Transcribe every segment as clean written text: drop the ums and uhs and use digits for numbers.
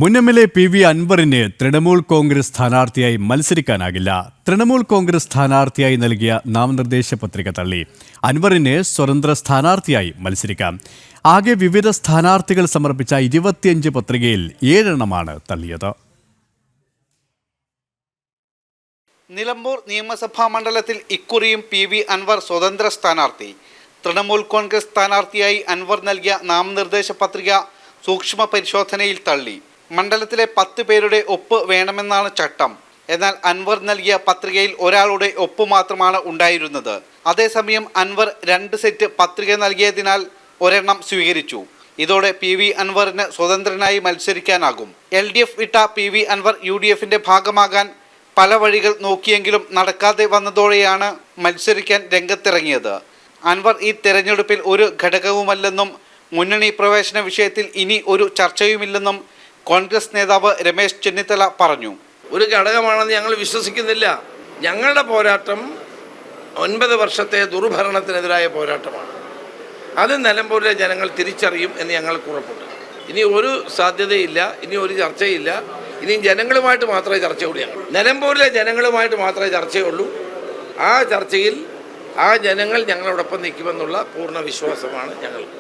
മുൻ PV അൻവറിന് തൃണമൂൽ കോൺഗ്രസ് സ്ഥാനാർത്ഥിയായി മത്സരിക്കാനാകില്ല. തൃണമൂൽ കോൺഗ്രസ് സ്ഥാനാർത്ഥിയായി നൽകിയ നാമനിർദ്ദേശ പത്രിക തള്ളി. അൻവറിന് സ്വതന്ത്ര സ്ഥാനാർത്ഥിയായി മത്സരിക്കാം. ആകെ വിവിധ സ്ഥാനാർത്ഥികൾ സമർപ്പിച്ച 25 പത്രികയിൽ 7 എണ്ണമാണ് തള്ളിയത്. നിലമ്പൂർ നിയമസഭാ മണ്ഡലത്തിൽ ഇക്കുറിയും PV അൻവർ സ്വതന്ത്ര സ്ഥാനാർത്ഥി. തൃണമൂൽ കോൺഗ്രസ് സ്ഥാനാർത്ഥിയായി അൻവർ നൽകിയ നാമനിർദ്ദേശ പത്രിക സൂക്ഷ്മ പരിശോധനയിൽ തള്ളി. മണ്ഡലത്തിലെ 10 പേരുടെ ഒപ്പ് വേണമെന്നാണ് ചട്ടം. എന്നാൽ അൻവർ നൽകിയ പത്രികയിൽ ഒരാളുടെ ഒപ്പ് മാത്രമാണ് ഉണ്ടായിരുന്നത്. അതേസമയം അൻവർ 2 സെറ്റ് പത്രിക നൽകിയതിനാൽ ഒരെണ്ണം സ്വീകരിച്ചു. ഇതോടെ PV അൻവറിന് സ്വതന്ത്രനായി മത്സരിക്കാനാകും. LDF വിട്ട PV അൻവർ UDFന്റെ ഭാഗമാകാൻ പല വഴികൾ നോക്കിയെങ്കിലും നടക്കാതെ വന്നതോടെയാണ് മത്സരിക്കാൻ രംഗത്തിറങ്ങിയത്. അൻവർ ഈ തെരഞ്ഞെടുപ്പിൽ ഒരു ഘടകവുമല്ലെന്നും മുന്നണി പ്രവേശന വിഷയത്തിൽ ഇനി ഒരു ചർച്ചയുമില്ലെന്നും കോൺഗ്രസ് നേതാവ് രമേശ് ചെന്നിത്തല പറഞ്ഞു. ഒരു ഘടകമാണെന്ന് ഞങ്ങൾ വിശ്വസിക്കുന്നില്ല. ഞങ്ങളുടെ പോരാട്ടം 9 വർഷത്തെ ദുർഭരണത്തിനെതിരായ പോരാട്ടമാണ്. അത് നിലമ്പൂരിലെ ജനങ്ങൾ തിരിച്ചറിയും എന്ന് ഞങ്ങൾക്ക് ഉറപ്പുണ്ട്. ഇനി ഒരു സാധ്യതയില്ല, ഇനി ഒരു ചർച്ചയില്ല. ഇനി ജനങ്ങളുമായിട്ട് മാത്രമേ ചർച്ചയുള്ളൂ. നിലമ്പൂരിലെ ജനങ്ങളുമായിട്ട് മാത്രമേ ചർച്ചയുള്ളൂ. ആ ചർച്ചയിൽ ആ ജനങ്ങൾ ഞങ്ങളോടൊപ്പം നിൽക്കുമെന്നുള്ള പൂർണ്ണ വിശ്വാസമാണ് ഞങ്ങൾക്ക്.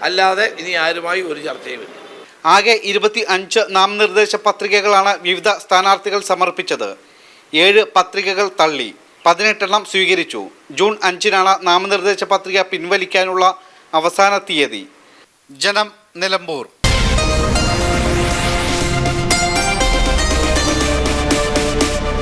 അല്ലാതെ ഇനി ആരുമായി ഒരു ചർച്ചയുമില്ല. ആകെ 25 നാമനിർദ്ദേശ പത്രികകളാണ് വിവിധ സ്ഥാനാർത്ഥികൾ സമർപ്പിച്ചത്. 7 പത്രികകൾ തള്ളി, 18 എണ്ണം സ്വീകരിച്ചു. ജൂൺ 5-നാണ് നാമനിർദ്ദേശ പത്രിക പിൻവലിക്കാനുള്ള അവസാന തീയതി. ജനം, നിലമ്പൂർ.